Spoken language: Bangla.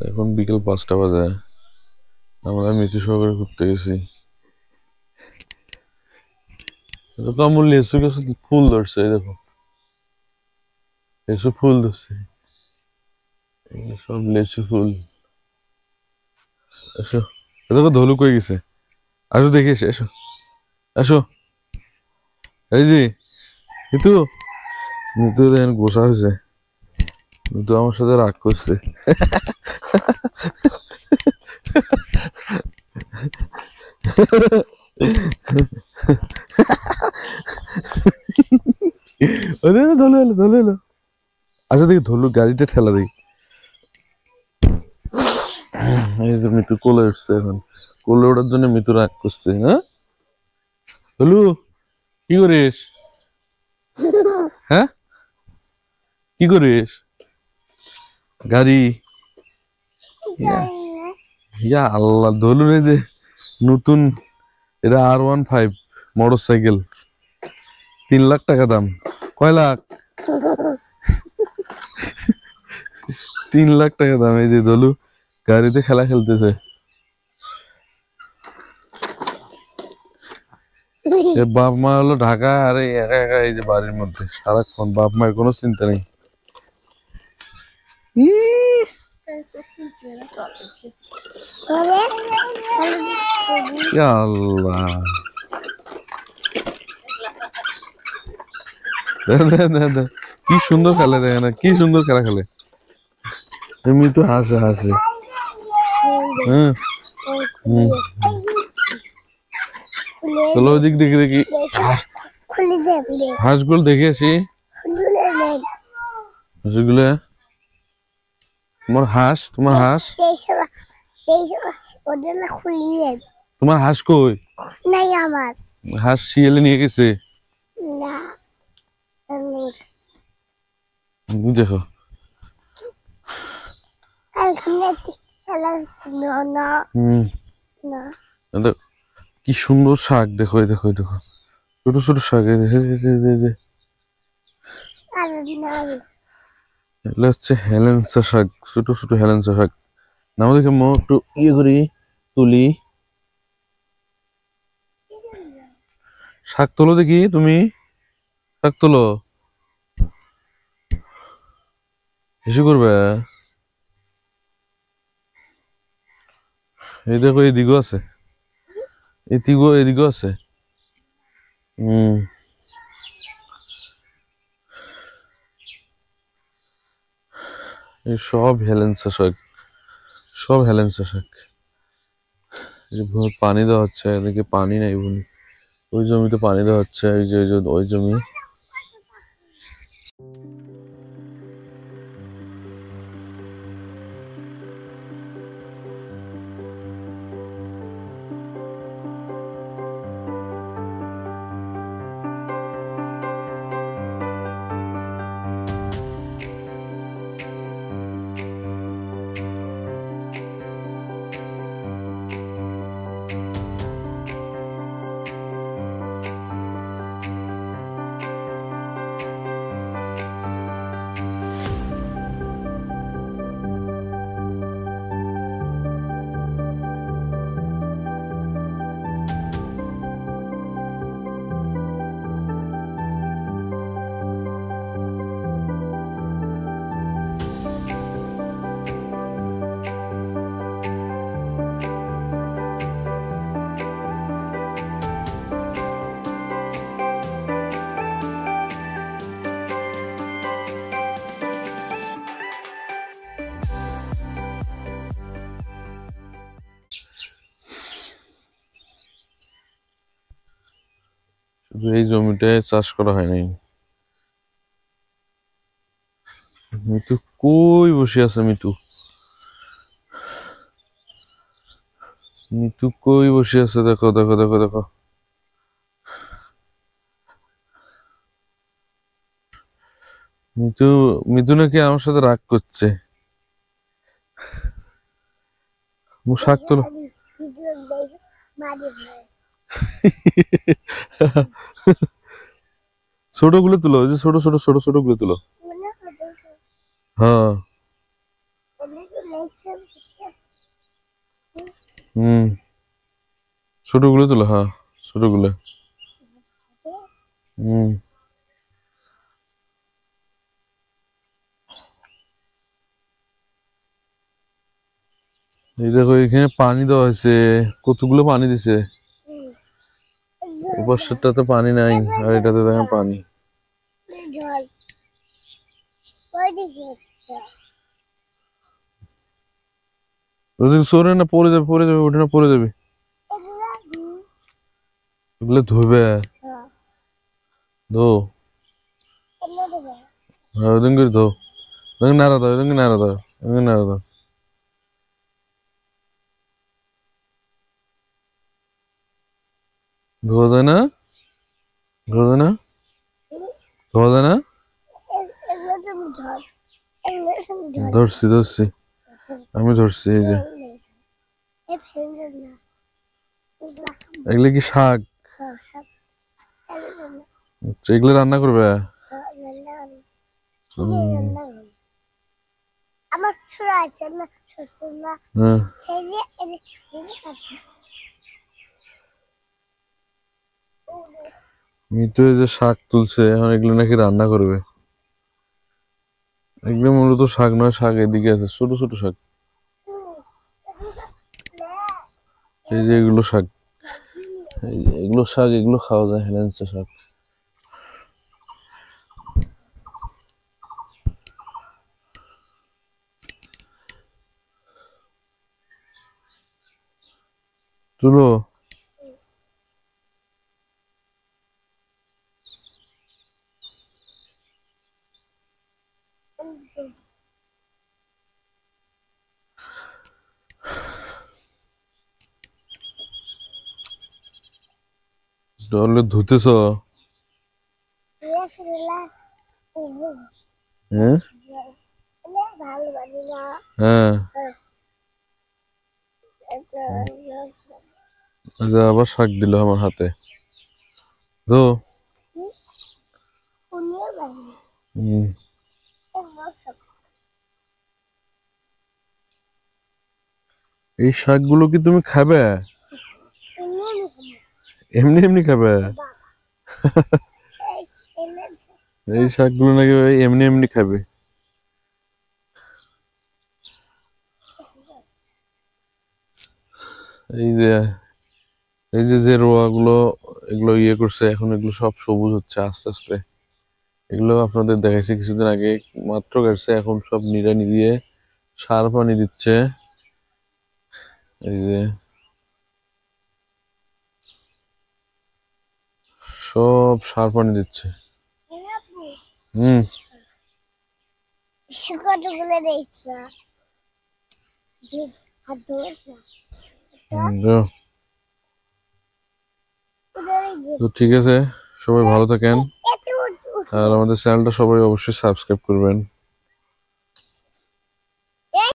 এখন বিকেল 5টা বাজে, আমরা মিঠু সহকারে ঘুরতে গেছি। এটা তো আমার লেচু গাছে ফুল ধরছে, এই দেখো লেচু ফুল ধরছে, এগুলো সব লেচু ফুল। এসো, দেখো ধলু কই গেছে, আসো দেখে এসো, এসো আসো। এই যে মিতু, মিতু দেখেন গোসা হয়েছে, মিতু আমার সাথে রাগ করছে। ধলু এলো, ধলু এলো, আসো দেখি ধলু গাড়িটা ঠেলা দেখি। এই যে মিতু কোলে উঠছে, এখন কোলে ওঠার জন্য মিতু রাগ করছে। হ্যাঁ ধলু, কি করিস? হ্যাঁ কি করিস? গাড়ি, ইয়া আল্লাহ, ধলুর এই যে নতুন, এটা R15 মোটর সাইকেল, 3 লাখ টাকা দাম। কয় লাখ? 3 লাখ টাকা দাম। এই যে ধলু গাড়িতে খেলা খেলতেছে। বাপ মা হলো ঢাকা, আর এই একা একা এই যে বাড়ির মধ্যে সারাক্ষণ, বাপ মায়ের কোনো চিন্তা নেই। ইয়া আল্লাহ, কি সুন্দর খেলে, দেখে না কি সুন্দর খেলা খেলে। এমনি তো হাসে হাসে। হ্যাঁ চলো ওদিক দেখি দেখি, হাঁসগুলো দেখে আসি। হাঁসগুলো, তোমার হাঁস, তোমার হাঁস, তোমার হাঁস কই? নাই আমার হাঁস শিয়ালে নিয়ে গেছে। না দেখো কি সুন্দর শাক, দেখো দেখো দেখো, ছোট ছোট শাক, এগুলো হচ্ছে হেলেন্সা শাক, ছোট ছোট হেলেন্সা শাক। নাম দেখে মো একটু ইয়ে করি, তুলি। শাক তোলো দেখি, তুমি শাক তোলো, হিসু করবে। এই দেখো এদিকেও আছে, এদিকেও আছে। এই সব হেলেন্সা শাক, সব হেলেন্সা শাক। পানি দেওয়া হচ্ছে, এদিকে পানি নাই বলি, ওই জমিতে পানি দেওয়া হচ্ছে, এই যে ওই জমি। এই জমিটায় চাষ করা হয় নাই। মিতু কই বসে আছে? মিতু, মিতু কই বসে আছে? দেখো দেখো দেখো দেখো, মিতু, মিতু নাকি আমার সাথে রাগ করছে। শাক তোলো। ছোট গুলো তুলো, ওই যে ছোট ছোট ছোট ছোট গুলো তুলো। হ্যাঁ হুম, ছোটগুলো তোলো, হ্যাঁ ছোটগুলো। হুম, এই দেখো এখানে পানি দেওয়া হয়েছে, কতগুলো পানি দিছে। উপর সেটাতে পানি নাই, আর এটাতে দেখেন পানি। যদি সরে না পড়ে যাবে, পড়ে যাবে, ওঠে না পড়ে যাবে। এগুলো ধুবে, ধো, হ্যাঁ ওদিন করে ধো, ওদিন নাড়া দাও, ওদিন নাড়া দাও, ওদিন নাড়া দাও। ধোয়া যায় না, ধোয়া যায় না, ধোয়া যায় না। ধরছি ধরছি, আমি ধরছি, এই যে এগুলো কি শাক? আচ্ছা, এগুলো রান্না করবে? হ্যাঁ, মিতু এই যে শাক তুলছে, এখন এগুলো নাকি রান্না করবে। এগুলো মূলত শাক নয়, শাক এদিকে আছে, ছোট ছোট শাক। এই যে এগুলো শাক, এই যে এগুলো শাক, এগুলো খাওয়া যায়, হেলেন্সা শাক। তুলো, তাহলে ধুতেছ? হ্যাঁ, হ্যাঁ, আচ্ছা, আবার শাক দিল আমার হাতে, ধো। হুম, এই শাকগুলো কি তুমি খাবে? এমনি এমনি খাবে? এই শাকগুলো নাকি ভাই এমনি এমনি খাবে। এই যে, এই যে যে রোয়া গুলো, এগুলো ইয়ে করছে, এখন এগুলো সব সবুজ হচ্ছে আস্তে আস্তে। এগুলো আপনাদের দেখাইছি কিছুদিন আগে, মাত্র কাটছে, এখন সব নিড়ানি দিয়ে সার পানি দিচ্ছে। এই যে সব সার পানি দিচ্ছে। হুম, তো তো ঠিক আছে, সবাই ভালো থাকেন, আর আমাদের চ্যানেলটা সবাই অবশ্যই সাবস্ক্রাইব করবেন।